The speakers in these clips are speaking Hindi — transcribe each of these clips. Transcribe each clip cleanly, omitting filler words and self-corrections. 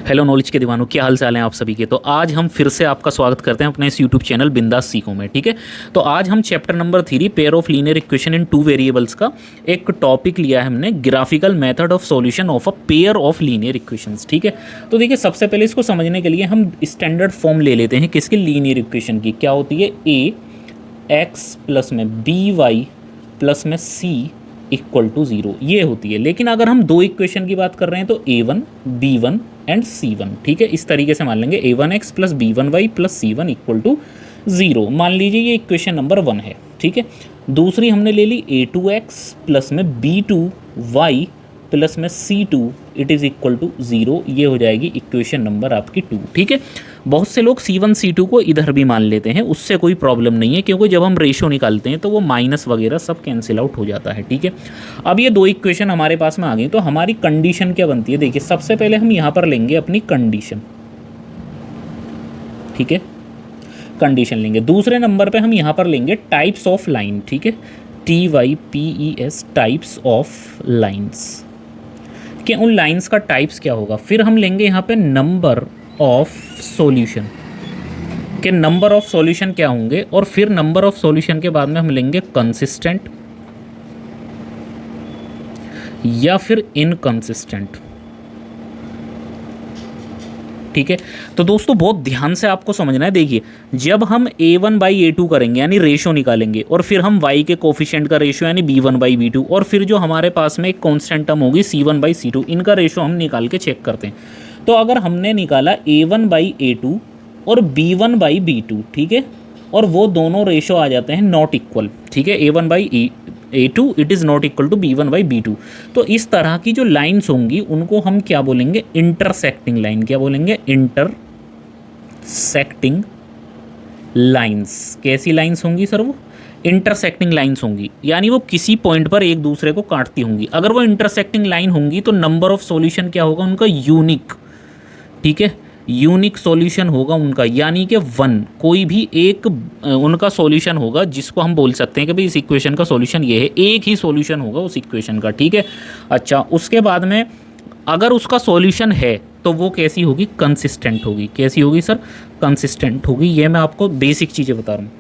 हेलो नॉलेज के दीवानों, क्या हाल चाल है आप सभी के। तो आज हम फिर से आपका स्वागत करते हैं अपने इस यूट्यूब चैनल बिंदास सीखो में। ठीक है, तो आज हम chapter number 3 pair of linear equation in two variables का एक टॉपिक लिया है हमने, graphical method of solution of a pair of linear equations. ठीक है, तो देखिए सबसे पहले इसको समझने के लिए हम स्टैंडर्ड फॉर्म ले लेते हैं किसकी, लीनियर इक्वेशन की। क्या होती है, ए एक्स प्लस में बी वाई प्लस में सी इक्वल टू 0, ये होती है। लेकिन अगर हम दो इक्वेशन की बात कर रहे हैं तो a1 b1 एंड c1। ठीक है, इस तरीके से मान लेंगे a1x plus b1y plus c1 equal to 0। मान लीजिए ये इक्वेशन नंबर 1 है। ठीक है, दूसरी हमने ले ली a2x प्लस में b2y प्लस में c2 it is equal to 0, ये हो जाएगी इक्वेशन नंबर आपकी 2। ठीक है, बहुत से लोग c1 c2 को इधर भी मान लेते हैं, उससे कोई प्रॉब्लम नहीं है, क्योंकि जब हम रेशो निकालते हैं तो वो माइनस वगैरह सब कैंसिल आउट हो जाता है। ठीक है, अब ये दो इक्वेशन हमारे पास में आ गई, तो हमारी कंडीशन क्या बनती है। देखिए सबसे पहले हम यहाँ पर लेंगे अपनी कंडीशन। ठीक है, कंडीशन लेंगे। दूसरे नंबर पे हम यहाँ पर लेंगे टाइप्स ऑफ लाइन। ठीक है, TYPES, टाइप्स ऑफ लाइन्स, कि उन लाइंस का टाइप्स क्या होगा। फिर हम लेंगे यहाँ पे नंबर ऑफ सॉल्यूशन, कि नंबर ऑफ सॉल्यूशन क्या होंगे। और फिर नंबर ऑफ सॉल्यूशन के बाद में हम लेंगे कंसिस्टेंट या फिर इनकंसिस्टेंट। ठीक है, तो दोस्तों बहुत ध्यान से आपको समझना है। देखिए जब हम a1/a2 करेंगे यानी रेशो निकालेंगे, और फिर हम y के कोफिशिएंट का रेशो यानी b1/b2, और फिर जो हमारे पास में एक कांस्टेंट टर्म होगी c1/c2, इनका रेशो हम निकाल के चेक करते हैं। तो अगर हमने निकाला a1/a2 और b1/b2, ठीक है, और वो दोनों रेशो आ जाते हैं नॉट इक्वल। ठीक है, a1/a2 it is not equal to b1/b2, तो इस तरह की जो लाइन्स होंगी उनको हम क्या बोलेंगे, इंटरसेक्टिंग लाइन। क्या बोलेंगे, इंटरसेक्टिंग लाइन्स। कैसी लाइन्स होंगी सर, वो इंटरसेक्टिंग लाइन्स होंगी, यानी वो किसी पॉइंट पर एक दूसरे को काटती होंगी। अगर वो इंटरसेक्टिंग लाइन होंगी तो नंबर ऑफ सॉल्यूशन क्या होगा उनका, यूनिक। ठीक है, यूनिक सॉल्यूशन होगा उनका, यानी कि 1, कोई भी एक उनका सॉल्यूशन होगा जिसको हम बोल सकते हैं कि भाई इस इक्वेशन का सॉल्यूशन ये है, एक ही सॉल्यूशन होगा उस इक्वेशन का। ठीक है, अच्छा उसके बाद में अगर उसका सॉल्यूशन है तो वो कैसी होगी, कंसिस्टेंट होगी। कैसी होगी सर, कंसिस्टेंट होगी। ये मैं आपको बेसिक चीज़ें बता रहा हूँ।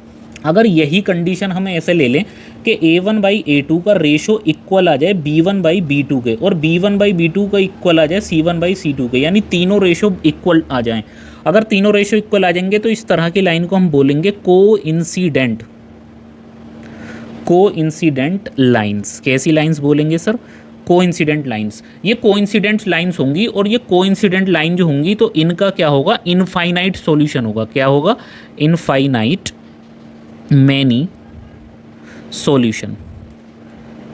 अगर यही कंडीशन हम ऐसे ले लें कि a1/a2 का रेशो इक्वल आ जाए b1/b2 के, और b1/b2 का इक्वल आ जाए c1/c2 के, यानी तीनों रेशो इक्वल आ जाएं। अगर तीनों रेशो इक्वल आ जाएंगे तो इस तरह की लाइन को हम बोलेंगे कोइंसिडेंट लाइंस। कैसी लाइंस बोलेंगे सर, कोइंसिडेंट लाइंस। ये कोइंसिडेंट लाइंस होंगी, और ये कोइंसिडेंट लाइन जो होंगी तो इनका क्या होगा, इनफाइनाइट सॉल्यूशन होगा। क्या होगा, infinite many solution.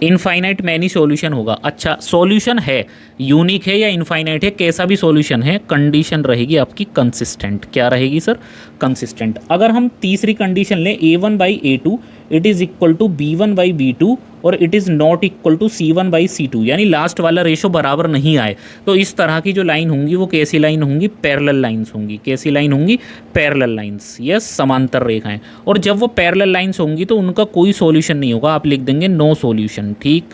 Infinite many solution होगा। अच्छा सॉल्यूशन है, यूनिक है या इनफाइनाइट है, कैसा भी सॉल्यूशन है, कंडीशन रहेगी आपकी कंसिस्टेंट। क्या रहेगी सर, कंसिस्टेंट। अगर हम तीसरी कंडीशन लें a1/a2 it is equal to b1/b2 और it is not equal to c1/c2, यानी लास्ट वाला रेशो बराबर नहीं आए, तो इस तरह की जो लाइन होंगी वो कैसी लाइन होंगी, पैरेलल लाइंस होंगी। कैसी लाइन होंगी, पैरेलल लाइंस, यस, समांतर रेखाएं। और जब वो पैरेलल लाइंस होंगी तो उनका कोई सॉल्यूशन नहीं होगा, आप लिख देंगे नो सॉल्यूशन। ठीक,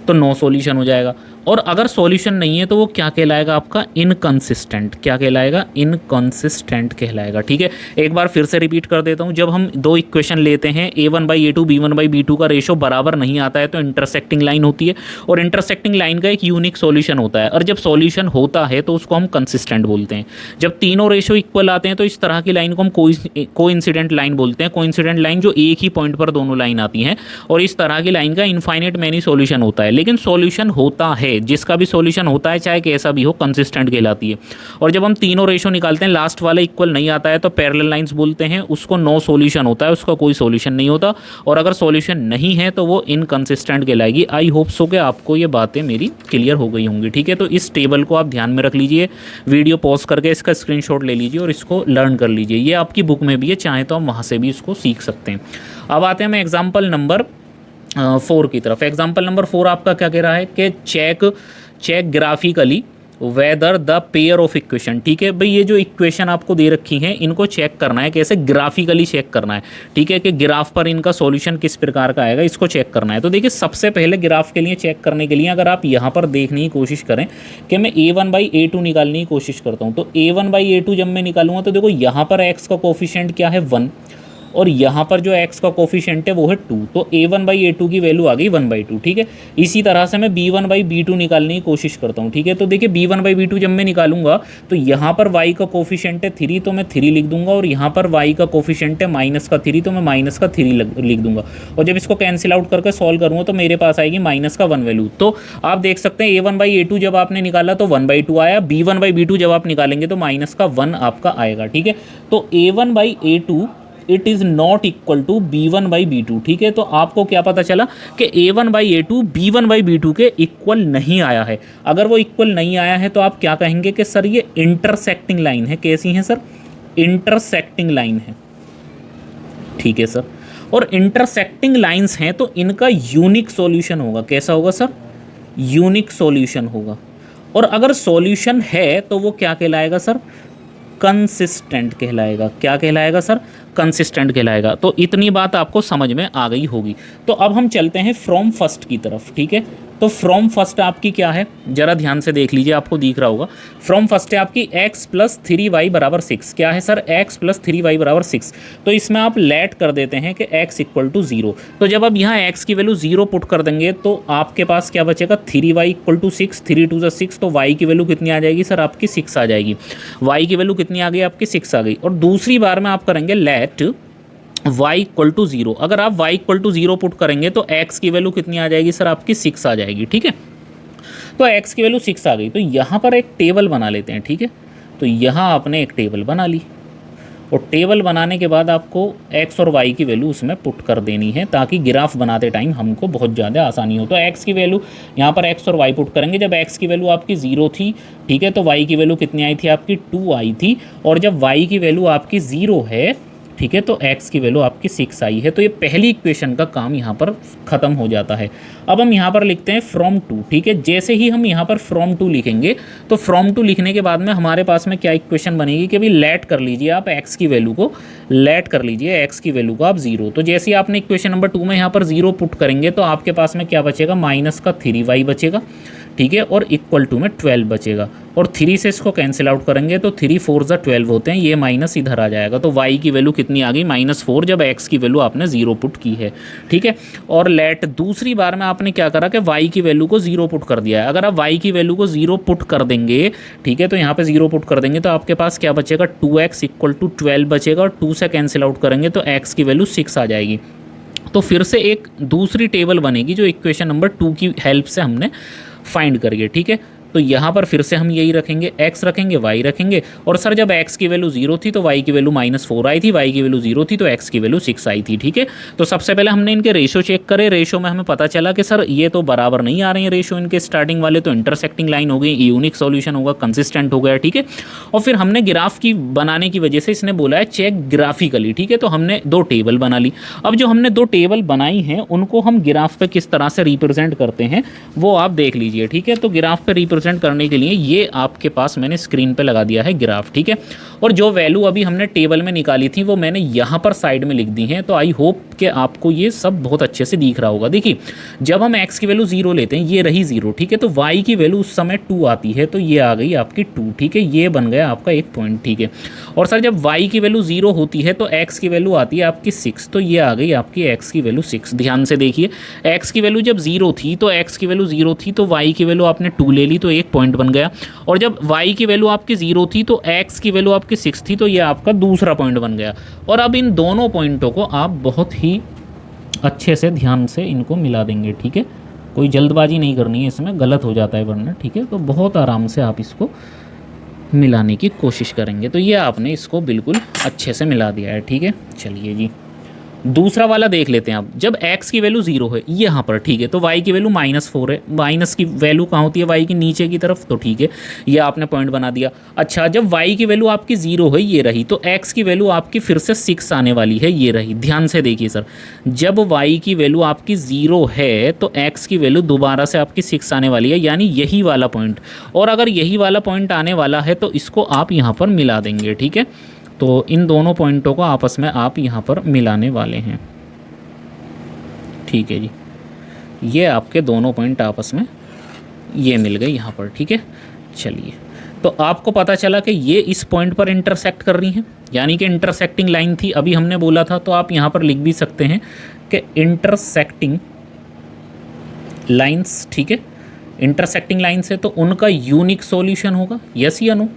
तो नो सॉल्यूशन हो जाएगा। और अगर सॉल्यूशन नहीं है तो वो क्या कहलाएगा आपका, इनकंसिस्टेंट। क्या कहलाएगा, इनकंसिस्टेंट कहलाएगा। ठीक है, एक बार फिर से रिपीट कर देता हूँ। जब हम दो इक्वेशन लेते हैं a1/a2 b1/b2 का रेशो बराबर नहीं आता है तो इंटरसेक्टिंग लाइन होती है, और इंटरसेक्टिंग लाइन का एक यूनिक सॉल्यूशन होता है, और जब सॉल्यूशन होता है तो उसको हम कंसिस्टेंट बोलते हैं। जब तीनों रेशो इक्वल आते हैं तो इस तरह की लाइन को हम कोइंसिडेंट लाइन बोलते हैं। कोइंसिडेंट लाइन जो एक ही पॉइंट पर दोनों लाइन आती हैं, और इस तरह की लाइन का इनफाइनाइट मैनी सॉल्यूशन होता है। लेकिन सॉल्यूशन होता है, जिसका भी सॉल्यूशन होता है चाहे कैसा भी हो, कंसिस्टेंट कहलाती है। और जब हम तीनों रेशो निकालते हैं लास्ट वाला इक्वल नहीं आता है तो पैरेलल लाइंस बोलते हैं, उसको नो सॉल्यूशन होता है, उसका कोई सॉल्यूशन नहीं होता। और अगर सॉल्यूशन नहीं है तो वो इनकंसिस्टेंट कहलाएगी। आई होप सो कि आपको ये बातें मेरी क्लियर हो गई होंगी। ठीक है, तो इस टेबल को आप ध्यान में रख लीजिए, वीडियो पॉज करके इसका स्क्रीनशॉट ले लीजिए और इसको लर्न कर लीजिए। ये आपकी बुक में भी है, चाहे तो हम वहाँ से भी इसको सीख सकते हैं। अब आते हैं हम एग्जाम्पल नंबर 4 की तरफ। एग्जाम्पल नंबर 4 आपका क्या कह रहा है कि check graphically whether the pair of equation, ठीक है भाई, ये जो इक्वेशन आपको दे रखी हैं इनको चेक करना है, कैसे ग्राफिकली चेक करना है, ठीक है, कि ग्राफ पर इनका सॉल्यूशन किस प्रकार का आएगा, इसको चेक करना है। तो देखिए सबसे पहले ग्राफ के लिए चेक करने के लिए अगर आप यहाँ पर देखने की कोशिश करें कि मैं a1/a2 निकालने की कोशिश करता हूँ, तो a1/a2 जब मैं निकालूंगा तो देखो यहाँ पर x का कोफिशिएंट क्या है 1 और यहाँ पर जो x का कोफिशिएंट है वो है 2, तो a1/a2 की वैल्यू आ गई 1/2, ठीक है। इसी तरह से मैं b1/b2 निकालने की कोशिश करता हूँ, ठीक है। तो देखिए b1/b2 जब मैं निकालूंगा तो यहाँ पर y का कोफिशिएंट है 3, तो मैं 3 लिख दूंगा, और यहाँ पर y का कोफिशिएंट है -3, तो मैं -3 लिख दूंगा, और जब इसको कैंसिल आउट करके सॉल्व करूँगा तो मेरे पास आएगी -1 वैल्यू। तो आप देख सकते हैं a1/a2 जब आपने निकाला तो 1/2 आया, b1/b2 जब आप निकालेंगे तो -1 आपका आएगा, ठीक है। तो a1/a2 it is not equal to b1/b2, ठीक है। तो आपको क्या पता चला कि a1/a2 b1/b2 के इक्वल नहीं आया है। अगर वो इक्वल नहीं आया है तो आप क्या कहेंगे कि सर ये इंटरसेक्टिंग लाइन है। कैसी है सर? इंटरसेक्टिंग लाइन है, ठीक है सर। और इंटरसेक्टिंग लाइंस हैं तो इनका यूनिक सॉल्यूशन होगा। कैसा होगा सर? यूनिक सॉल्यूशन होगा। और अगर सॉल्यूशन है तो वो क्या कहलाएगा सर? कंसिस्टेंट कहलाएगा। क्या कहलाएगा सर? कंसिस्टेंट कहलाएगा। तो इतनी बात आपको समझ में आ गई होगी। तो अब हम चलते हैं फ्रॉम फर्स्ट की तरफ, ठीक है। तो फ्रॉम फर्स्ट आपकी क्या है, जरा ध्यान से देख लीजिए, आपको दिख रहा होगा। फ्रॉम फर्स्ट है आपकी x + 3y = 6। क्या है सर? x + 3y = 6। तो इसमें आप लेट कर देते हैं कि x = 0। तो जब आप यहाँ x की वैल्यू 0 पुट कर देंगे तो आपके पास क्या बचेगा? 3y = 6, 3 × 2 = 6, तो y की वैल्यू कितनी आ जाएगी सर? आपकी 6 आ जाएगी। y की वैल्यू कितनी आ गई? आपकी 6 आ गई। और दूसरी बार में आप करेंगे लेट y = 0। अगर आप y = 0 पुट करेंगे तो x की वैल्यू कितनी आ जाएगी सर? आपकी 6 आ जाएगी, ठीक है। तो x की वैल्यू 6 आ गई। तो यहाँ पर एक टेबल बना लेते हैं, ठीक है। तो यहाँ आपने एक टेबल बना ली, और टेबल बनाने के बाद आपको x और y की वैल्यू उसमें पुट कर देनी है, ताकि ग्राफ बनाते टाइम हमको बहुत ज़्यादा आसानी हो। तो x की वैल्यू यहाँ पर x और y पुट करेंगे। जब x की वैल्यू आपकी 0 थी, ठीक है, तो y की वैल्यू कितनी आई थी? आपकी 2 आई थी। और जब y की वैल्यू आपकी 0 है, ठीक है, तो x की वैल्यू आपकी 6 आई है। तो ये पहली इक्वेशन का काम यहाँ पर ख़त्म हो जाता है। अब हम यहाँ पर लिखते हैं फ्रॉम 2, ठीक है। जैसे ही हम यहाँ पर फ्रॉम 2 लिखेंगे तो फ्रॉम 2 लिखने के बाद में हमारे पास में क्या इक्वेशन बनेगी कि अभी लेट कर लीजिए आप x की वैल्यू को, लेट कर लीजिए x की वैल्यू को आप 0। तो जैसे ही आपने इक्वेशन नंबर 2 में यहाँ पर 0 पुट करेंगे तो आपके पास में क्या बचेगा? -3y बचेगा, ठीक है, और = में 12 बचेगा। और 3 से इसको कैंसिल आउट करेंगे तो 3 4 12 होते हैं, ये माइनस इधर आ जाएगा। तो y की वैल्यू कितनी आ गई? -4, जब x की वैल्यू आपने 0 पुट की है, ठीक है। और लेट दूसरी बार में आपने क्या करा कि y की वैल्यू को 0 पुट कर दिया है। अगर आप y की वैल्यू को 0 पुट कर देंगे, ठीक है, तो यहाँ पे 0 पुट कर देंगे तो आपके पास क्या बचेगा? 2x = 12 बचेगा, और 2 से कैंसिल आउट करेंगे तो x की वैल्यू 6 आ जाएगी। तो फिर से एक दूसरी टेबल बनेगी जो इक्वेशन नंबर 2 की हेल्प से हमने फाइंड करिए, ठीक है। तो यहाँ पर फिर से हम यही रखेंगे, x रखेंगे, y रखेंगे। और सर जब x की वैल्यू 0 थी तो y की वैल्यू -4 आई थी, y की वैल्यू 0 थी तो x की वैल्यू 6 आई थी, ठीक है। तो सबसे पहले हमने इनके रेशो चेक करे। रेशो में हमें पता चला कि सर ये तो बराबर नहीं आ रहे हैं रेशो इनके स्टार्टिंग वाले, तो इंटरसेक्टिंग लाइन हो गई, यूनिक सॉल्यूशन होगा, कंसिस्टेंट हो गया, ठीक है। और फिर हमने ग्राफ की बनाने की वजह से इसने बोला है चेक ग्राफिकली, ठीक है। तो हमने 2 टेबल बना ली। अब जो हमने 2 टेबल बनाई हैं उनको हम ग्राफ पे किस तरह से रिप्रेजेंट करते हैं वो आप देख लीजिए, ठीक है। तो ग्राफ पे रिप्रेजेंट करने के लिए ये आपके पास मैंने स्क्रीन पे लगा दिया है ग्राफ, ठीक है। और जो वैल्यू अभी हमने टेबल में निकाली थी वो मैंने यहाँ पर साइड में लिख दी हैं। तो आई होप कि आपको ये सब बहुत अच्छे से दिख रहा होगा। देखिए जब हम x की वैल्यू 0 लेते हैं, ये रही 0, ठीक है, तो y की वैल्यू उस समय 2 आती है, तो ये आ गई आपकी 2, ठीक है, ये बन गया आपका एक पॉइंट, ठीक है। और सर जब y की वैल्यू 0 होती है तो x की वैल्यू आती है आपकी 6, तो ये आ गई आपकी x की वैल्यू 6। ध्यान से देखिए, x की वैल्यू जब 0 थी तो x की वैल्यू 0 थी तो y की वैल्यू आपने 2 ले ली, तो एक पॉइंट बन गया। और जब y की वैल्यू आपकी 0 थी तो x की वैल्यू आपकी 6 थी, तो ये आपका दूसरा पॉइंट बन गया। और अब इन दोनों पॉइंटों को आप बहुत ही अच्छे से ध्यान से इनको मिला देंगे, ठीक है। कोई जल्दबाजी नहीं करनी है, इसमें गलत हो जाता है वरना, ठीक है। तो बहुत आराम से आप इसको मिलाने की कोशिश करेंगे। तो ये आपने इसको बिल्कुल अच्छे से मिला दिया है, ठीक है। चलिए जी, दूसरा वाला देख लेते हैं आप, जब x की वैल्यू 0 है यहाँ पर, ठीक है, तो y की वैल्यू -4 है। माइनस की वैल्यू कहाँ होती है y की, नीचे की तरफ, तो ठीक है ये आपने पॉइंट बना दिया। अच्छा, जब y की वैल्यू आपकी 0 है ये रही, तो x की वैल्यू आपकी फिर से 6 आने वाली है, ये रही। ध्यान से देखिए सर, जब y की वैल्यू आपकी 0 है तो x की वैल्यू दोबारा से आपकी 6 आने वाली है, यानी यही वाला पॉइंट। और अगर यही वाला पॉइंट आने वाला है तो इसको आप यहाँ पर मिला देंगे, ठीक है। तो इन दोनों पॉइंटों को आपस में आप यहाँ पर मिलाने वाले हैं, ठीक है जी। ये आपके दोनों पॉइंट आपस में ये मिल गए यहाँ पर, ठीक है। चलिए, तो आपको पता चला कि ये इस पॉइंट पर इंटरसेक्ट कर रही हैं, यानी कि इंटरसेक्टिंग लाइन थी, अभी हमने बोला था। तो आप यहाँ पर लिख भी सकते हैं कि इंटरसेक्टिंग लाइंस, ठीक है। इंटरसेक्टिंग लाइंस है तो उनका यूनिक सॉल्यूशन होगा, यस या नो?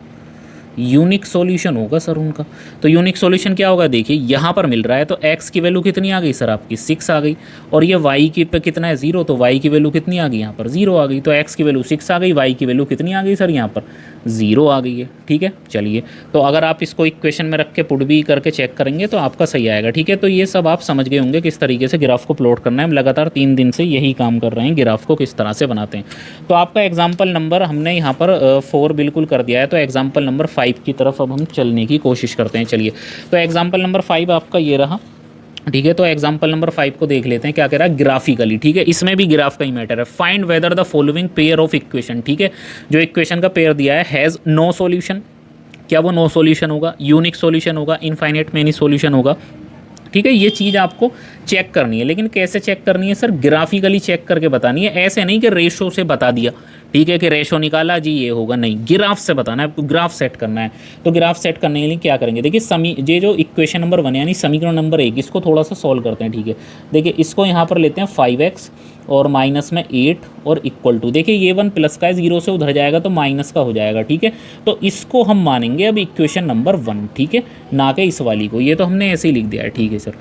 यूनिक सॉल्यूशन होगा सर उनका। तो यूनिक सॉल्यूशन क्या होगा, देखिए यहाँ पर मिल रहा है तो x की वैल्यू कितनी आ गई सर आपकी, 6 आ गई। और ये y की पे कितना है, 0, तो y की वैल्यू कितनी आ गई यहाँ पर, 0 आ गई। तो x की वैल्यू 6 आ गई, y की वैल्यू कितनी आ गई सर यहाँ पर, 0 आ गई है, ठीक है। चलिए, तो अगर आप इसको इक्वेशन में रख के पुट भी करके चेक करेंगे तो आपका सही आएगा, ठीक है। तो ये सब आप समझ गए होंगे किस तरीके से ग्राफ को प्लॉट करना है। हम लगातार 3 दिन से यही काम कर रहे हैं, ग्राफ को किस तरह से बनाते हैं। तो आपका एग्जाम्पल नंबर हमने यहाँ पर 4 बिल्कुल कर दिया है, तो एग्जाम्पल नंबर 5 की तरफ अब हम चलने की कोशिश करते हैं। चलिए, तो एग्जाम्पल नंबर 5 आपका ये रहा, ठीक है। तो एग्जाम्पल नंबर 5 को देख लेते हैं, क्या कह रहा है, ग्राफिकली, ठीक है। इसमें भी ग्राफ का ही मैटर है। Find whether the following pair of equation, ठीक है। जो इक्वेशन का पेयर दिया है हैज़ नो सॉल्यूशन, क्या वो नो सॉल्यूशन होगा, यूनिक सॉल्यूशन होगा, इनफाइनाइट मेनी सॉल्यूशन होगा, ठीक है। ये चीज़ आपको चेक करनी है, लेकिन कैसे चेक करनी है सर, ग्राफिकली चेक करके बतानी है। ऐसे नहीं कि रेशो से बता दिया, ठीक है, कि रेशो निकाला जी ये होगा, नहीं, ग्राफ से बताना है आपको, ग्राफ सेट करना है। तो ग्राफ सेट करने के लिए क्या करेंगे, देखिए ये जो इक्वेशन नंबर 1 यानी समीकरण नंबर 1, इसको थोड़ा सा सॉल्व करते हैं, ठीक है। देखिए, इसको यहाँ पर लेते हैं 5x और माइनस में 8 और इक्वल टू, देखिए ये 1 प्लस का है, 0 से उधर जाएगा तो माइनस का हो जाएगा, ठीक है। तो इसको हम मानेंगे अब इक्वेशन नंबर 1, ठीक है, ना कि इस वाली को। ये तो हमने ऐसे ही लिख दिया है, ठीक है सर।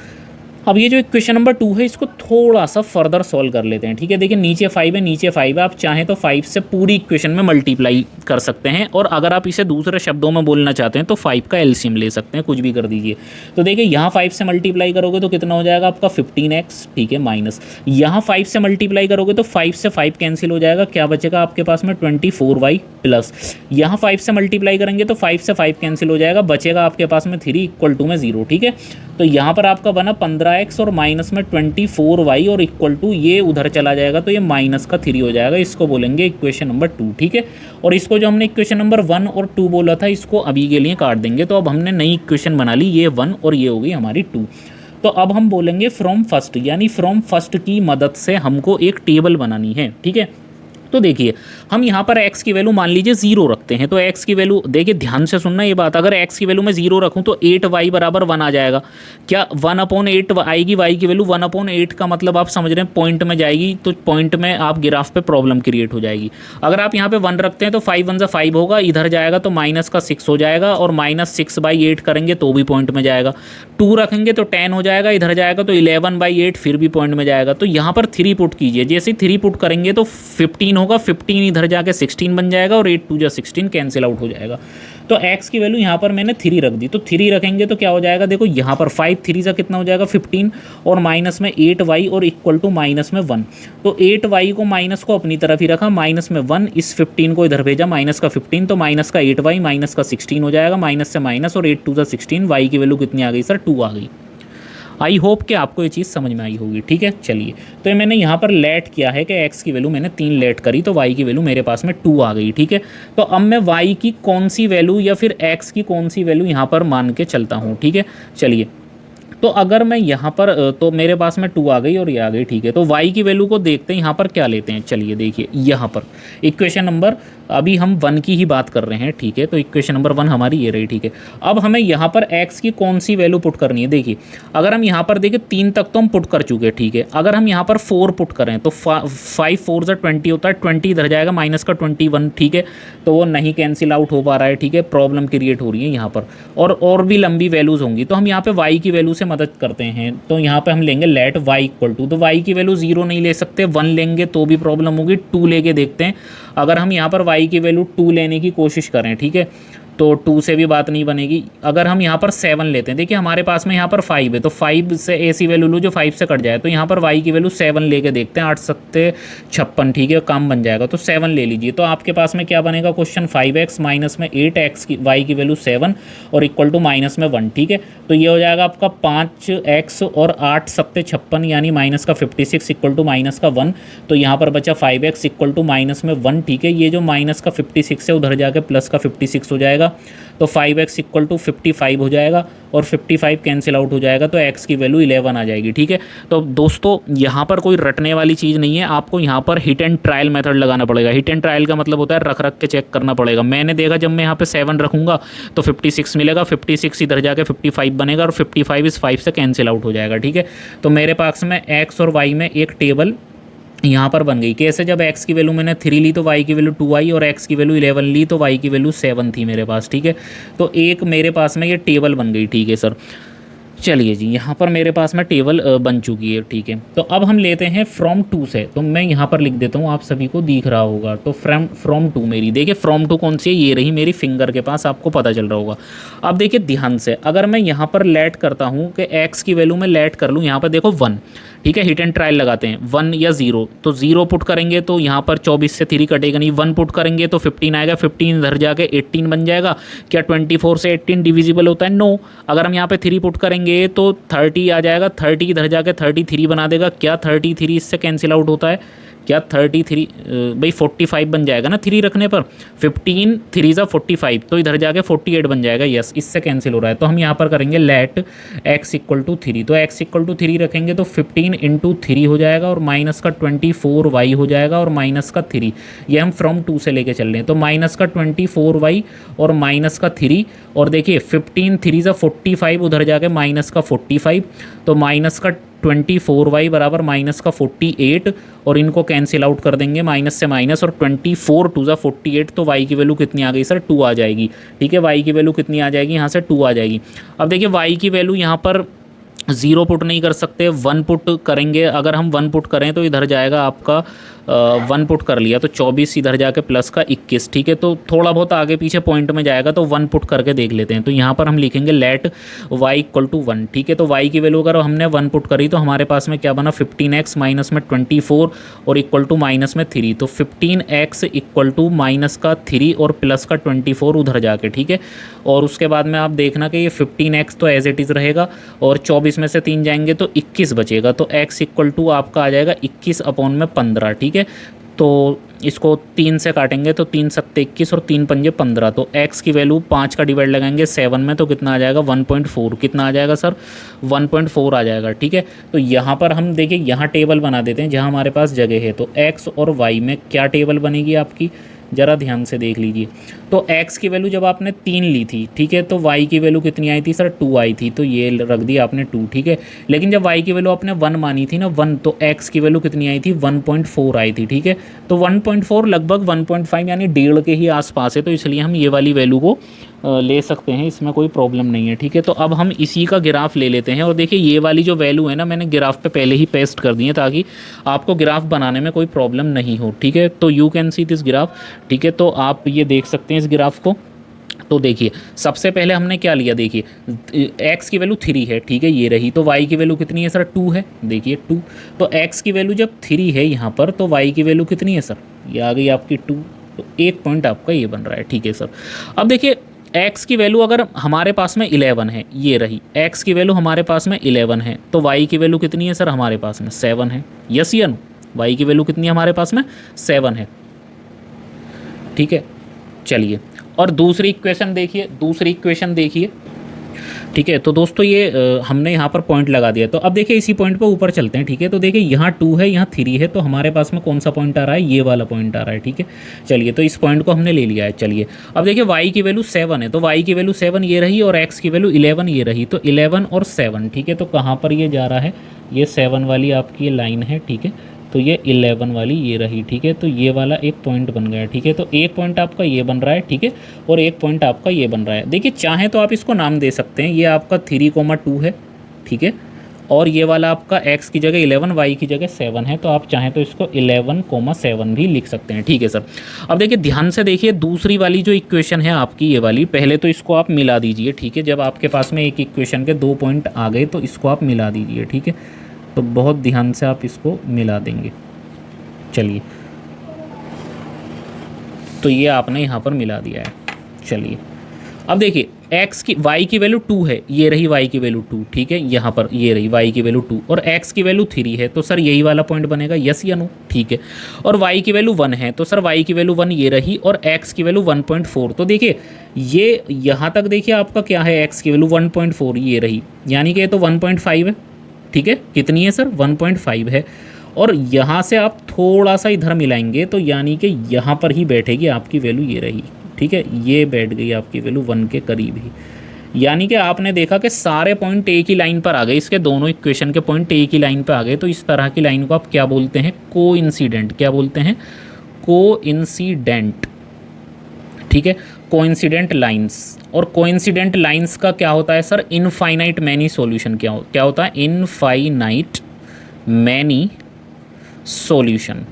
अब ये जो इक्वेशन नंबर 2 है इसको थोड़ा सा फर्दर सॉल्व कर लेते हैं, ठीक है। देखिए नीचे 5 है, नीचे 5 है, आप चाहें तो 5 से पूरी इक्वेशन में मल्टीप्लाई कर सकते हैं, और अगर आप इसे दूसरे शब्दों में बोलना चाहते हैं तो 5 का एलसीएम ले सकते हैं, कुछ भी कर दीजिए। तो देखिए यहाँ 5 से मल्टीप्लाई करोगे तो कितना हो जाएगा आपका 15x, ठीक है, माइनस यहाँ 5 से मल्टीप्लाई करोगे तो 5 से 5 कैंसिल हो जाएगा, क्या बचेगा आपके पास में 24y प्लस यहाँ 5 से मल्टीप्लाई करेंगे तो 5 से 5 कैंसिल हो जाएगा, बचेगा आपके पास में 3 इक्वल टू में 0, ठीक है। तो यहाँ पर आपका बना 15x और माइनस में 24y और इक्वल टू ये उधर चला जाएगा तो ये माइनस का 3 हो जाएगा, इसको बोलेंगे इक्वेशन नंबर 2, ठीक है। और इसको जो हमने इक्वेशन नंबर 1 और 2 बोला था इसको अभी के लिए काट देंगे। तो अब हमने नई इक्वेशन बना ली, ये 1 और ये हो गई हमारी 2। तो अब हम बोलेंगे फ्रॉम फर्स्ट, यानी फ्रॉम फर्स्ट की मदद से हमको एक टेबल बनानी है, ठीक है। तो देखिए हम यहाँ पर x की वैल्यू मान लीजिए 0 रखते हैं, तो x की वैल्यू देखिए ध्यान से सुनना ये बात, अगर x की वैल्यू मैं 0 रखूँ तो 8y बराबर 1 आ जाएगा। क्या 1/8 आएगी, y की वैल्यू 1/8 का मतलब आप समझ रहे हैं पॉइंट में जाएगी, तो पॉइंट में आप ग्राफ पे प्रॉब्लम क्रिएट हो जाएगी। अगर आप यहाँ पे 1 रखते हैं तो 5 1 5 होगा, इधर जाएगा तो माइनस का 6 हो जाएगा, और -6/8 करेंगे तो भी पॉइंट में जाएगा। 2 रखेंगे तो 10 हो जाएगा, इधर जाएगा तो 11/8 फिर भी पॉइंट में जाएगा। तो यहाँ पर 3 पुट कीजिए, जैसे 3 पुट करेंगे तो 15 होगा, 15 इधर जाके 16 बन जाएगा, और 8 2 जा 16 कैंसिल आउट हो जाएगा। तो x की वैल्यू यहाँ पर मैंने 3 रख दी, तो 3 रखेंगे तो क्या हो जाएगा, देखो यहाँ पर 5 3 जा कितना हो जाएगा 15, और माइनस में 8y और इक्वल टू माइनस में 1। तो 8y को माइनस को अपनी तरफ ही रखा, माइनस में 1, इस 15 को इधर भेजा, माइनस का 15, तो माइनस का 8y माइनस का 16 हो जाएगा, माइनस से माइनस, और 8 2 जा 16, y की वैल्यू कितनी आ गई सर, 2 आ गई। आई होप कि आपको ये चीज़ समझ में आई होगी, ठीक है। चलिए, तो ये मैंने यहाँ पर लेट किया है कि x की वैल्यू मैंने 3 लेट करी, तो y की वैल्यू मेरे पास में 2 आ गई, ठीक है। तो अब मैं y की कौन सी वैल्यू या फिर x की कौन सी वैल्यू यहाँ पर मान के चलता हूँ, ठीक है। चलिए, तो अगर मैं यहाँ पर तो मेरे पास में 2 आ गई और ये आ गई, ठीक है। तो y की वैल्यू को देखते हैं यहाँ पर क्या लेते हैं। चलिए देखिए, यहाँ पर इक्वेशन नंबर अभी हम 1 की ही बात कर रहे हैं, ठीक है। तो इक्वेशन नंबर 1 हमारी ये रही, ठीक है। अब हमें यहाँ पर x की कौन सी वैल्यू पुट करनी है। देखिए, अगर हम यहाँ पर देखें 3 तक तो हम पुट कर चुके हैं, ठीक है। अगर हम यहाँ पर 4 पुट करें तो 5 4 जा 20 होता है, 20 इधर जाएगा, माइनस का 21, ठीक है। तो वो नहीं कैंसिल आउट हो पा रहा है, ठीक है, प्रॉब्लम क्रिएट हो रही है यहाँ पर, और भी लंबी वैल्यूज़ होंगी। तो हम यहाँ पर y की वैल्यू से मदद करते हैं, तो यहाँ पे हम लेंगे लेट y इक्वल टू, तो y की वैल्यू 0 नहीं ले सकते, 1 लेंगे तो भी प्रॉब्लम होगी, 2 लेके देखते हैं। अगर हम यहाँ पर y की वैल्यू 2 लेने की कोशिश करें, ठीक है, तो 2 से भी बात नहीं बनेगी। अगर हम यहाँ पर 7 लेते हैं, देखिए हमारे पास में यहाँ पर 5 है, तो 5 से ऐसी वैल्यू लो जो 5 से कट जाए, तो यहाँ पर y की वैल्यू 7 लेके देखते हैं, 8 सत्ते 56, ठीक है, काम बन जाएगा, तो 7 ले लीजिए। तो आपके पास में क्या बनेगा क्वेश्चन, 5x माइनस में 8x की y की वैल्यू 7 और इक्वल टू माइनस में 1, ठीक है। तो ये हो जाएगा आपका 5x और 8 सत्ते 56 यानी माइनस का 56 इक्वल टू माइनस का 1, तो यहाँ पर बचा 5x इक्वल टू माइनस में 1, ठीक है। ये जो माइनस का 56 है उधर जाके प्लस का 56 हो जाएगा, तो 5x इक्वल टू 55 हो जाएगा और 55 कैंसिल आउट हो जाएगा, तो x की वैल्यू 11 आ जाएगी, ठीक है। तो दोस्तों यहाँ पर कोई रटने वाली चीज़ नहीं है, आपको यहाँ पर हिट एंड ट्रायल मेथड लगाना पड़ेगा। हिट एंड ट्रायल का मतलब होता है रख रख के चेक करना पड़ेगा। मैंने देखा जब मैं यहाँ पे 7 रखूँगा तो 56 मिलेगा, 56 इधर जाके 55 बनेगा और 55 इस 5 से कैंसिल आउट हो जाएगा, ठीक है। तो मेरे पास में x और y में एक टेबल यहाँ पर बन गई। कैसे, जब x की वैल्यू मैंने 3 ली तो y की वैल्यू 2 आई और x की वैल्यू 11 ली तो y की वैल्यू 7 थी मेरे पास, ठीक है। तो एक मेरे पास में ये टेबल बन गई, ठीक है सर। चलिए जी, यहाँ पर मेरे पास में टेबल बन चुकी है, ठीक है। तो अब हम लेते हैं फ्रॉम टू से, तो मैं यहाँ पर लिख देता हूँ, आप सभी को दिख रहा होगा। तो फ्रॉम टू मेरी, देखिए फ्रॉम टू कौन सी है, ये रही मेरी फिंगर के पास, आपको पता चल रहा होगा। अब देखिए ध्यान से, अगर मैं यहाँ पर लेट करता हूँ कि x की वैल्यू में लेट कर लूँ, यहाँ पर देखो 1, ठीक है। हिट एंड ट्रायल लगाते हैं, 1 या 0, तो 0 पुट करेंगे तो यहाँ पर 24 से 3 कटेगा नहीं, 1 पुट करेंगे तो 15 आएगा, 15 इधर जाके 18 बन जाएगा। क्या 24 से 18 डिविजिबल होता है? नो। अगर हम यहाँ पे 3 पुट करेंगे तो 30 आ जाएगा, 30 इधर जाके 33 बना देगा। क्या 33 इससे कैंसिल आउट होता है? क्या 33 भाई 45 बन जाएगा ना 3 रखने पर, 15 3 ज़ा 45, तो इधर जाके 48 बन जाएगा। यस, इससे कैंसिल हो रहा है। तो हम यहाँ पर करेंगे लेट x इक्वल टू 3, तो x इक्वल टू 3 रखेंगे तो 15 इंटू 3 हो जाएगा और माइनस का 24y हो जाएगा और माइनस का 3, ये हम फ्रॉम 2 से लेके चल रहे हैं। तो माइनस का 24y और माइनस का 3, और देखिए 15 3 ज़ा 45 उधर जाके माइनस का 45, तो माइनस का 24y बराबर माइनस का 48, और इनको कैंसिल आउट कर देंगे माइनस से माइनस, और 24 2 ज़ा 48, तो y की वैल्यू कितनी आ गई सर? 2 आ जाएगी, ठीक है। y की वैल्यू कितनी आ जाएगी? यहाँ से 2 आ जाएगी। अब देखिए y की वैल्यू यहाँ पर 0 पुट नहीं कर सकते, 1 पुट करेंगे। अगर हम 1 पुट करें तो इधर जाएगा आपका 1 पुट कर लिया तो 24 इधर जाके प्लस का 21, ठीक है। तो थोड़ा बहुत आगे पीछे पॉइंट में जाएगा तो 1 पुट करके देख लेते हैं। तो यहाँ पर हम लिखेंगे लेट y इक्वल टू 1, ठीक है। तो y की वैल्यू अगर हमने 1 पुट करी तो हमारे पास में क्या बना, 15x माइनस में 24 और इक्वल टू माइनस में 3, तो 15x इक्वल टू माइनस का 3 और प्लस का 24 उधर जाके, ठीक है। और उसके बाद में आप देखना कि ये 15x तो एज इट इज़ रहेगा और 24 में से 3 जाएंगे तो 21 बचेगा, तो x इक्वल टू आपका आ जाएगा 21 अपॉन में 15, ठीक है। तो इसको 3 से काटेंगे तो 3 सत्ते 21 और 3 पंजे 15, तो x की वैल्यू 5 का डिवाइड लगाएंगे 7 में तो कितना आ जाएगा 1.4, कितना आ जाएगा सर? 1.4 आ जाएगा, ठीक है। तो यहाँ पर हम देखिए यहाँ टेबल बना देते हैं जहाँ हमारे पास जगह है। तो x और y में क्या टेबल बनेगी आपकी, ज़रा ध्यान से देख लीजिए। तो x की वैल्यू जब आपने 3 ली थी, ठीक है, तो y की वैल्यू कितनी आई थी सर? 2 आई थी, तो ये रख दिया आपने 2, ठीक है। लेकिन जब y की वैल्यू आपने 1 मानी थी ना 1, तो x की वैल्यू कितनी आई थी? 1.4 आई थी, ठीक है। तो 1.4 लगभग 1.5 यानी 1.5 के ही आसपास है, तो इसलिए हम ये वाली वैल्यू को ले सकते हैं, इसमें कोई प्रॉब्लम नहीं है, ठीक है। तो अब हम इसी का ग्राफ ले लेते हैं और देखिए ये वाली जो वैल्यू है ना मैंने ग्राफ पे पहले ही पेस्ट कर दी है ताकि आपको ग्राफ बनाने में कोई प्रॉब्लम नहीं हो, ठीक है। तो you can see this graph, ठीक है। तो आप ये देख सकते हैं इस ग्राफ को। तो देखिए सबसे पहले हमने क्या लिया, देखिए x की वैल्यू 3 है, ठीक है, ये रही। तो y की वैल्यू कितनी है सर? 2 है, देखिए 2। तो x की वैल्यू जब 3 है यहाँ पर तो y की वैल्यू कितनी है सर? ये आ गई आपकी 2, तो एक पॉइंट आपका ये बन रहा है, ठीक है सर। अब देखिए x की वैल्यू अगर हमारे पास में 11 है, ये रही x की वैल्यू हमारे पास में 11 है, तो y की वैल्यू कितनी है सर? हमारे पास में 7 है। यस या नो? y की वैल्यू कितनी है हमारे पास में? 7 है, ठीक है। चलिए और दूसरी इक्वेशन देखिए, दूसरी इक्वेशन देखिए, ठीक है। तो दोस्तों ये हमने यहाँ पर पॉइंट लगा दिया। तो अब देखिए इसी पॉइंट पर ऊपर चलते हैं, ठीक है। तो देखिए यहाँ 2 है, यहाँ 3 है, तो हमारे पास में कौन सा पॉइंट आ रहा है? ये वाला पॉइंट आ रहा है, ठीक है। चलिए तो इस पॉइंट को हमने ले लिया है। चलिए अब देखिए y की वैल्यू 7 है, तो y की वैल्यू 7 ये रही और x की वैल्यू 11 ये रही, तो 11 और 7, ठीक है। तो कहाँ पर ये जा रहा है? ये 7 वाली आपकी लाइन है, ठीक है। तो ये 11 वाली ये रही, ठीक है। तो ये वाला एक पॉइंट बन गया, ठीक है। तो एक पॉइंट आपका ये बन रहा है, ठीक है, और एक पॉइंट आपका ये बन रहा है। देखिए चाहें तो आप इसको नाम दे सकते हैं, ये आपका 3,2 है, ठीक है, और ये वाला आपका x की जगह 11 y की जगह 7 है, तो आप चाहें तो इसको 11,7 भी लिख सकते हैं। ठीक है सर। अब देखिए ध्यान से देखिए दूसरी वाली जो इक्वेशन है आपकी ये वाली, पहले तो इसको आप मिला दीजिए। ठीक है, जब आपके पास में एक इक्वेशन के 2 पॉइंट आ गए तो इसको आप मिला दीजिए। ठीक है, तो बहुत ध्यान से आप इसको मिला देंगे। चलिए, तो ये आपने यहाँ पर मिला दिया है। चलिए, अब देखिए x की y की वैल्यू 2 है, ये रही y की वैल्यू 2। ठीक है, यहाँ पर ये रही y की वैल्यू 2 और x की वैल्यू 3 है, तो सर यही वाला पॉइंट बनेगा, यस या नो। ठीक है, और y की वैल्यू 1 है, तो सर y की वैल्यू 1 ये रही और x की वैल्यू 1.4। तो देखिए ये यहाँ तक देखिए आपका क्या है, x की वैल्यू 1.4 ये रही, यानी कि ये तो 1.5 है। ठीक है, कितनी है सर, 1.5 है। और यहाँ से आप थोड़ा सा इधर मिलाएंगे तो यानी कि यहाँ पर ही बैठेगी आपकी वैल्यू, ये रही। ठीक है, ये बैठ गई आपकी वैल्यू 1 के करीब ही, यानी कि आपने देखा कि सारे पॉइंट एक ही लाइन पर आ गए, इसके दोनों इक्वेशन के पॉइंट एक ही लाइन पर आ गए। तो इस तरह की लाइन को आप क्या बोलते हैं, कोइंसिडेंट। क्या बोलते हैं, कोइंसिडेंट। ठीक है, कोइंसिडेंट लाइंस। और कोइंसिडेंट लाइंस का क्या होता है सर, इनफाइनाइट मैनी सॉल्यूशन। क्या होता है, इनफाइनाइट मैनी सॉल्यूशन।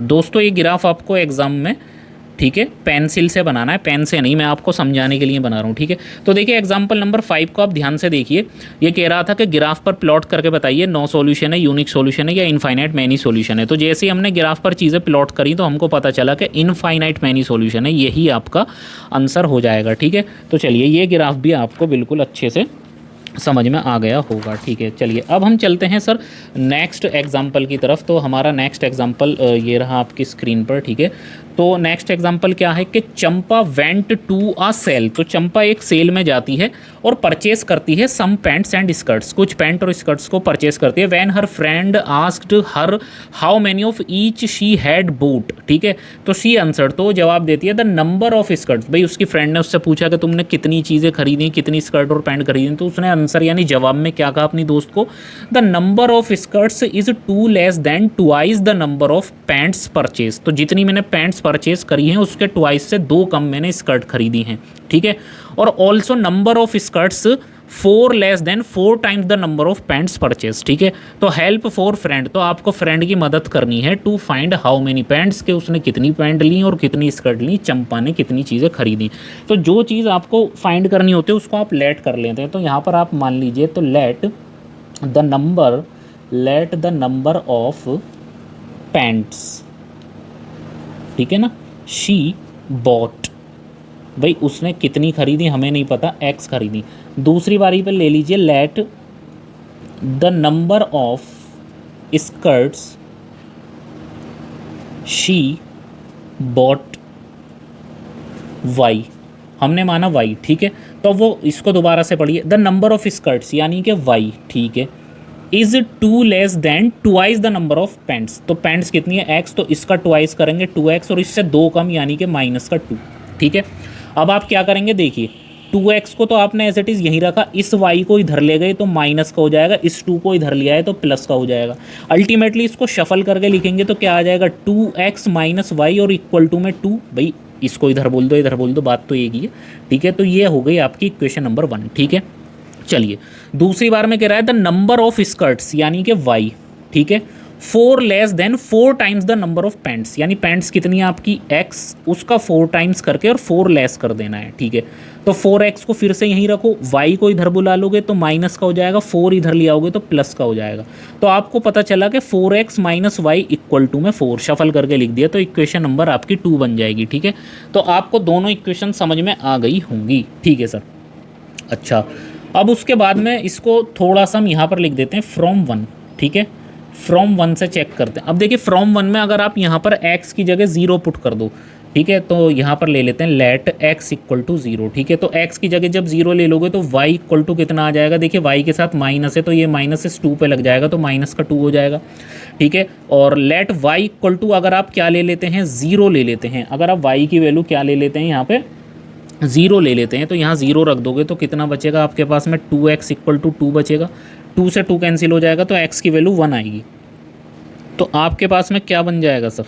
दोस्तों ये ग्राफ आपको एग्जाम में, ठीक है, पेंसिल से बनाना है, पेन से नहीं, मैं आपको समझाने के लिए बना रहा हूँ। ठीक है, तो देखिए एग्जाम्पल नंबर 5 को आप ध्यान से देखिए। ये कह रहा था कि ग्राफ पर प्लॉट करके बताइए नो सॉल्यूशन है, यूनिक सॉल्यूशन है या इनफाइनाइट मैनी सॉल्यूशन है। तो जैसे ही हमने ग्राफ पर चीज़ें प्लॉट करी तो हमको पता चला कि इनफाइनाइट मैनी सॉल्यूशन है, यही आपका आंसर हो जाएगा। ठीक है, तो चलिए ये ग्राफ भी आपको बिल्कुल अच्छे से समझ में आ गया होगा। ठीक है, चलिए अब हम चलते हैं सर नेक्स्ट एग्जाम्पल की तरफ। तो हमारा नेक्स्ट एग्जाम्पल ये रहा आपकी स्क्रीन पर। ठीक है, तो नेक्स्ट एग्जाम्पल क्या है कि चंपा वेंट टू अ सेल। तो चंपा एक सेल में जाती है और परचेस करती है सम पैंट्स एंड स्कर्ट्स, कुछ पैंट और स्कर्ट्स को परचेस करती है। When her friend asked her how many of each she had boot. ठीक है, तो शी आंसर्ड, तो जवाब देती है द नंबर ऑफ स्कर्ट्स। भाई उसकी फ्रेंड ने उससे पूछा कि तुमने कितनी चीज़ें खरीदी, कितनी स्कर्ट और पैंट खरीदी, तो उसने आंसर यानी जवाब में क्या कहा अपनी दोस्त को, the number of skirts is 2 less than twice the number of pants purchase. तो जितनी मैंने पैंट्स परचेज करी हैं उसके ट्वाइस से 2 कम मैंने स्कर्ट खरीदी हैं। ठीक है, और also number of skirts 4 less than 4 times the number of pants purchase. ठीक है, तो हेल्प फॉर फ्रेंड, तो आपको फ्रेंड की मदद करनी है to find how many pants, के उसने कितनी पैंट ली और कितनी स्कर्ट ली, चंपा ने कितनी चीज़ें खरीदी। तो जो चीज़ आपको फाइंड करनी होती है उसको आप लेट कर लेते हैं। तो यहाँ पर आप मान लीजिए, तो late the number of pants, ठीक है ना, शी बॉट, भाई उसने कितनी खरीदी हमें नहीं पता, एक्स खरीदी। दूसरी बारी पर ले लीजिए, let the number of skirts she bought Y, हमने माना वाई। ठीक है, तो वो इसको दोबारा से पढ़िए, द नंबर ऑफ स्कर्ट्स यानी कि वाई, ठीक है, is 2 less than twice the number of pants. तो पैंट्स कितनी है, एक्स, तो इसका ट्वाइस करेंगे 2x और इससे 2 कम यानी कि माइनस का 2। ठीक है, अब आप क्या करेंगे, देखिए 2x को तो आपने एज इट इज़ यहीं रखा, इस y को इधर ले गए तो माइनस का हो जाएगा, इस 2 को इधर लिया है तो प्लस का हो जाएगा। अल्टीमेटली इसको शफल करके लिखेंगे तो क्या आ जाएगा, 2x माइनस वाई और इक्वल टू में 2। भाई इसको इधर बोल दो, इधर बोल दो, बात तो एक ही है। ठीक है, तो ये हो गई आपकी इक्वेशन नंबर 1। ठीक है, चलिए दूसरी बार में कह रहा है द नंबर ऑफ स्कर्ट्स यानी कि y, ठीक है, 4 less than 4 times the number of pants, यानी पैंट्स कितनी है आपकी x, उसका 4 टाइम्स करके और 4 लेस कर देना है। ठीक है, तो 4x को फिर से यहीं रखो, y को इधर बुला लोगे तो माइनस का हो जाएगा, 4 इधर ले आओगे तो प्लस का हो जाएगा। तो आपको पता चला कि 4x minus Y equal to में 4, शफल करके लिख दिया तो इक्वेशन नंबर आपकी 2 बन जाएगी। ठीक है, तो आपको दोनों इक्वेशन समझ में आ गई होंगी। ठीक है सर, अच्छा अब उसके बाद में इसको थोड़ा सा हम यहाँ पर लिख देते हैं फ्रॉम 1। ठीक है, फ्रॉम 1 से चेक करते हैं। अब देखिए फ्रॉम 1 में अगर आप यहाँ पर x की जगह 0 पुट कर दो, ठीक है, तो यहाँ पर ले लेते हैं लेट x इक्वल टू 0। ठीक है, तो x की जगह जब 0 ले लोगे तो y इक्वल टू कितना आ जाएगा, देखिए y के साथ माइनस है तो ये माइनस इस 2 पे लग जाएगा तो माइनस का 2 हो जाएगा। ठीक है, और लेट y इक्वल टू अगर आप क्या ले लेते हैं, 0 ले लेते हैं। अगर आप y की वैल्यू क्या ले लेते हैं, यहाँ पे 0 ले लेते हैं, तो यहाँ 0 रख दोगे तो कितना बचेगा आपके पास में, 2x इक्वल टू 2 बचेगा, 2 से 2 कैंसिल हो जाएगा तो x की वैल्यू 1 आएगी। तो आपके पास में क्या बन जाएगा सर,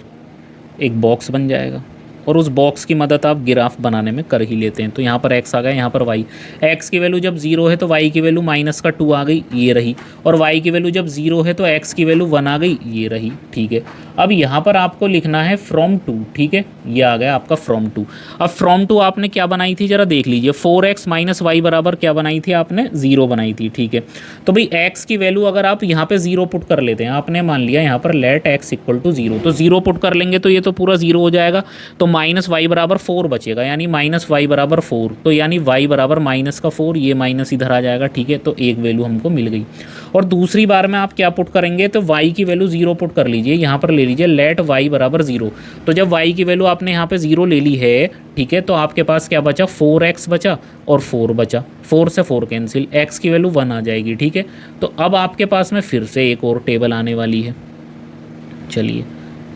एक बॉक्स बन जाएगा। और उस बॉक्स की मदद आप ग्राफ बनाने में कर ही लेते हैं। तो यहाँ पर x आ गया, यहाँ पर y। x की वैल्यू जब 0 है तो y की वैल्यू -2 आ गई, ये रही। और y की वैल्यू जब 0 है तो x की वैल्यू 1 आ गई, ये रही। ठीक है, अब यहाँ पर आपको लिखना है फ्रॉम 2। ठीक है, ये आ गया आपका फ्रॉम 2। अब फ्रॉम 2 आपने क्या बनाई थी जरा देख लीजिए, 4x - y बराबर क्या बनाई थी आपने, 0 बनाई थी। ठीक है, तो भाई x की वैल्यू अगर आप यहाँ पे 0 पुट कर लेते हैं, आपने मान लिया यहाँ पर लेट x = 0, तो 0 पुट कर लेंगे तो ये तो पूरा 0 हो जाएगा, तो -y बराबर 4 बचेगा, यानी -y बराबर 4, तो यानी y बराबर -4, ये माइनस इधर आ जाएगा। ठीक है, तो एक वैल्यू हमको मिल गई। और दूसरी बार में आप क्या पुट करेंगे, तो y की वैल्यू 0 पुट कर लीजिए, यहाँ पर ले लीजिए लेट y बराबर 0। तो जब y की वैल्यू आपने यहाँ पे 0 ले ली है, ठीक है, तो आपके पास क्या बचा, 4x बचा और 4 बचा, 4 से 4 कैंसिल, x की वैल्यू 1 आ जाएगी। ठीक है, तो अब आपके पास में फिर से एक और टेबल आने वाली है। चलिए,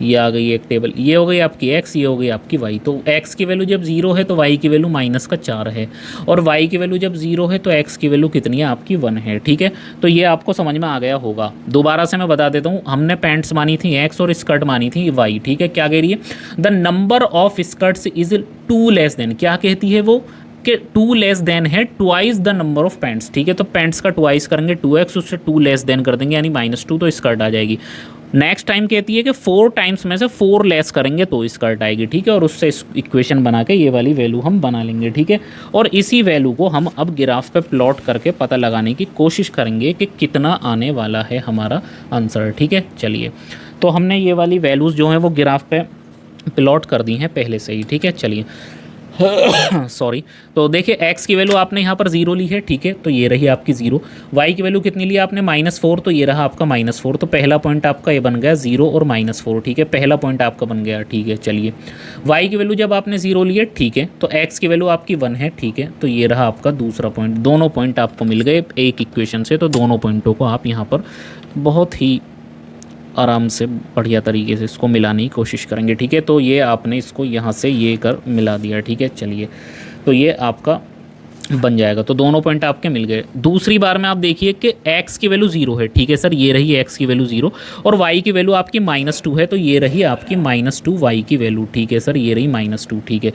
ये आ गई एक टेबल, ये हो गई आपकी x, ये हो गई आपकी y। तो x की वैल्यू जब 0 है तो y की वैल्यू -4 है, और y की वैल्यू जब 0 है तो x की वैल्यू कितनी है आपकी, 1 है। ठीक है, तो ये आपको समझ में आ गया होगा। दोबारा से मैं बता देता हूँ, हमने पैंट्स मानी थी x और स्कर्ट मानी थी y। ठीक है, क्या कह रही है, the number of skirts is 2 less than, क्या कहती है वो, कि 2 लेस देन है twice the number of pants. ठीक है, तो पैंट्स का ट्वाइस करेंगे 2x, उससे 2 लेस देन कर देंगे यानी -2, तो स्कर्ट आ जाएगी। नेक्स्ट टाइम कहती है कि 4 टाइम्स में से 4 लेस करेंगे तो स्कर्ट आएगी। ठीक है, और उससे इक्वेशन बना के ये वाली वैल्यू हम बना लेंगे। ठीक है, और इसी वैल्यू को हम अब ग्राफ पे प्लॉट करके पता लगाने की कोशिश करेंगे कि कितना आने वाला है हमारा आंसर। ठीक है, चलिए, तो हमने ये वाली वैल्यूज़ जो हैं वो ग्राफ पे प्लॉट कर दी हैं पहले से ही। ठीक है, चलिए सॉरी, तो देखिए x की वैल्यू आपने यहाँ पर 0 ली है। ठीक है, तो ये रही आपकी 0। y की वैल्यू कितनी ली आपने, -4, तो ये रहा आपका -4। तो पहला पॉइंट आपका ये बन गया 0 और -4। ठीक है, पहला पॉइंट आपका बन गया। ठीक है, चलिए, y की वैल्यू जब आपने 0 ली है, ठीक है, तो x की वैल्यू आपकी 1 है। ठीक है, तो ये रहा आपका दूसरा पॉइंट। दोनों पॉइंट आपको मिल गए एक इक्वेशन से, तो दोनों पॉइंटों को आप यहाँ पर बहुत ही आराम से बढ़िया तरीके से इसको मिलाने की कोशिश करेंगे। ठीक है, तो ये आपने इसको यहाँ से ये कर मिला दिया। ठीक है, चलिए, तो ये आपका बन जाएगा, तो दोनों पॉइंट आपके मिल गए। दूसरी बार में आप देखिए कि x की वैल्यू 0 है। ठीक है सर, ये रही x की वैल्यू 0 और y की वैल्यू आपकी -2 है, तो ये रही आपकी -2 y की वैल्यू। ठीक है सर, ये रही -2। ठीक है,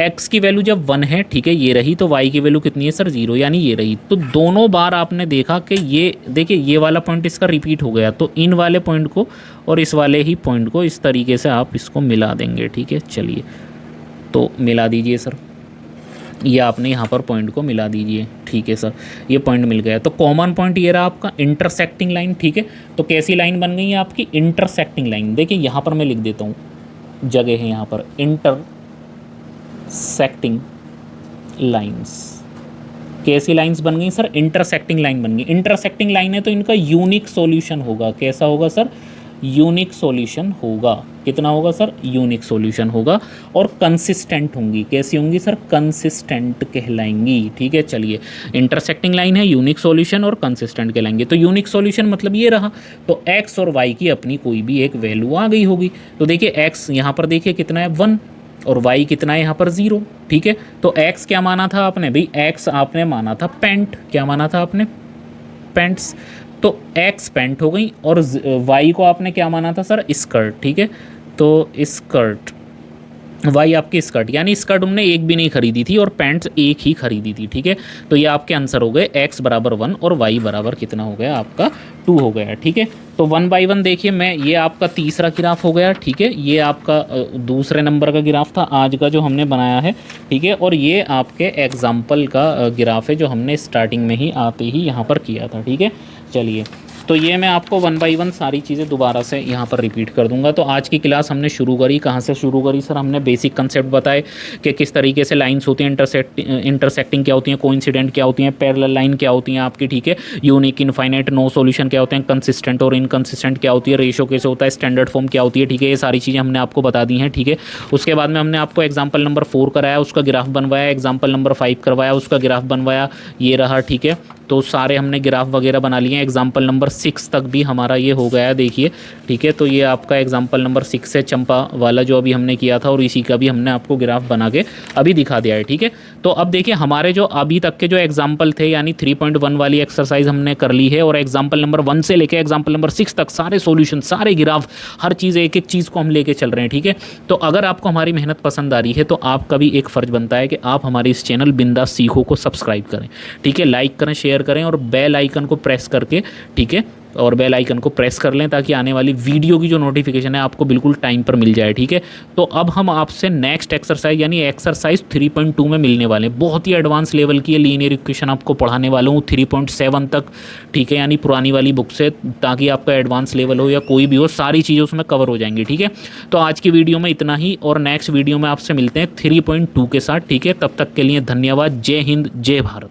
x की वैल्यू जब 1 है, ठीक है, ये रही, तो y की वैल्यू कितनी है सर, 0, यानी ये रही। तो दोनों बार आपने देखा कि ये देखिए ये वाला पॉइंट इसका रिपीट हो गया, तो इन वाले पॉइंट को और इस वाले ही पॉइंट को इस तरीके से आप इसको मिला देंगे। ठीक है, चलिए, तो मिला दीजिए सर, ये आपने यहाँ पर पॉइंट को मिला दीजिए। ठीक है सर, ये पॉइंट मिल गया। तो कॉमन पॉइंट ये रहा आपका इंटरसेक्टिंग लाइन। ठीक है, तो कैसी लाइन बन गई है आपकी, इंटरसेक्टिंग लाइन। देखिए यहाँ पर मैं लिख देता हूँ, जगह है यहाँ पर, इंटरसेक्टिंग लाइंस। कैसी लाइंस बन गई सर, इंटरसेक्टिंग लाइन बन गई। इंटरसेक्टिंग लाइन है तो इनका यूनिक सॉल्यूशन होगा। कैसा होगा सर, यूनिक सॉल्यूशन होगा। कितना होगा सर, यूनिक सॉल्यूशन होगा। और कंसिस्टेंट होंगी। कैसी होंगी सर, कंसिस्टेंट कहलाएंगी। ठीक है, चलिए, इंटरसेक्टिंग लाइन है, यूनिक सॉल्यूशन और कंसिस्टेंट कहलाएंगे। तो यूनिक सॉल्यूशन मतलब ये रहा, तो x और y की अपनी कोई भी एक वैल्यू आ गई होगी। तो देखिए x यहाँ पर देखिए कितना है, 1, और y कितना है यहाँ पर, 0। ठीक है, तो x क्या माना था आपने भाई, x आपने माना था पैंट। क्या माना था आपने, पैंट्स। तो x पैंट हो गई, और y को आपने क्या माना था सर, स्कर्ट। ठीक है, तो स्कर्ट, y आपकी स्कर्ट, यानी स्कर्ट हमने एक भी नहीं खरीदी थी और पैंट्स एक ही खरीदी थी। ठीक है, तो ये आपके आंसर हो गए, x बराबर 1 और y बराबर कितना हो गया आपका, 2 हो गया। ठीक है, तो 1 बाई 1 देखिए, मैं ये आपका तीसरा ग्राफ हो गया। ठीक है, ये आपका दूसरे नंबर का ग्राफ था आज का जो हमने बनाया है। ठीक है, और ये आपके एग्जाम्पल का ग्राफ है जो हमने स्टार्टिंग में ही आते ही यहाँ पर किया था। ठीक है, चलिए, तो ये मैं आपको 1 बाई 1 सारी चीज़ें दोबारा से यहाँ पर रिपीट कर दूंगा। तो आज की क्लास हमने शुरू करी, कहाँ से शुरू करी सर, हमने बेसिक कंसेप्ट बताए कि किस तरीके से लाइंस होती हैं, इंटरसेक्टिंग क्या होती हैं, कोइंसिडेंट क्या होती हैं, पैरेलल लाइन क्या होती हैं आपकी। ठीक है, यूनिक, इनफाइनाइट, नो सॉल्यूशन क्या होते हैं, कंसिस्टेंट और इनकंसिस्टेंट क्या होती है, रेशो कैसे होता है, स्टैंडर्ड फॉर्म क्या होती है। ठीक है, ये सारी चीज़ें हमने आपको बता दी हैं। ठीक है, उसके बाद में हमने आपको एग्जाम्पल नंबर 4 कराया, उसका ग्राफ बनवाया, एग्जाम्पल नंबर 5 करवाया, उसका ग्राफ बनवाया, ये रहा। ठीक है, तो सारे हमने ग्राफ वगैरह बना लिए हैं। एग्जाम्पल नंबर 6 तक भी हमारा ये हो गया, देखिए। ठीक है, तो ये आपका एग्जाम्पल नंबर 6 है, चंपा वाला जो अभी हमने किया था, और इसी का भी हमने आपको ग्राफ बना के अभी दिखा दिया है। ठीक है, तो अब देखिए हमारे जो अभी तक के जो एग्जाम्पल थे, यानी 3.1 वाली एक्सरसाइज हमने कर ली है, और एग्जाम्पल नंबर 1 से लेके एग्जाम्पल नंबर 6 तक सारे सॉल्यूशन, सारे ग्राफ, हर चीज़, एक एक चीज़ को हम लेके चल रहे हैं, ठीक है। तो अगर आपको हमारी मेहनत पसंद आ रही है तो आपका भी एक फ़र्ज बनता है कि आप हमारे इस चैनल बिंदास सीखो को सब्सक्राइब करें, ठीक है, लाइक करें, शेयर करें और बेल आइकन को प्रेस करके, ठीक है, और बेल आइकन को प्रेस कर लें ताकि आने वाली वीडियो की जो नोटिफिकेशन है आपको बिल्कुल टाइम पर मिल जाए, ठीक है। तो अब हम आपसे नेक्स्ट एक्सरसाइज यानी एक्सरसाइज 3.2 में मिलने वाले हैं। बहुत ही एडवांस लेवल की लीनियर इक्वेशन आपको पढ़ाने वाला हूँ 3.7 तक, ठीक है, यानी पुरानी वाली बुक से, ताकि आपका एडवांस लेवल हो या कोई भी हो, सारी चीज़ें उसमें कवर हो जाएंगी, ठीक है। तो आज की वीडियो में इतना ही, और नेक्स्ट वीडियो में आपसे मिलते हैं 3.2 के साथ, ठीक है। तब तक के लिए धन्यवाद। जय हिंद, जय भारत।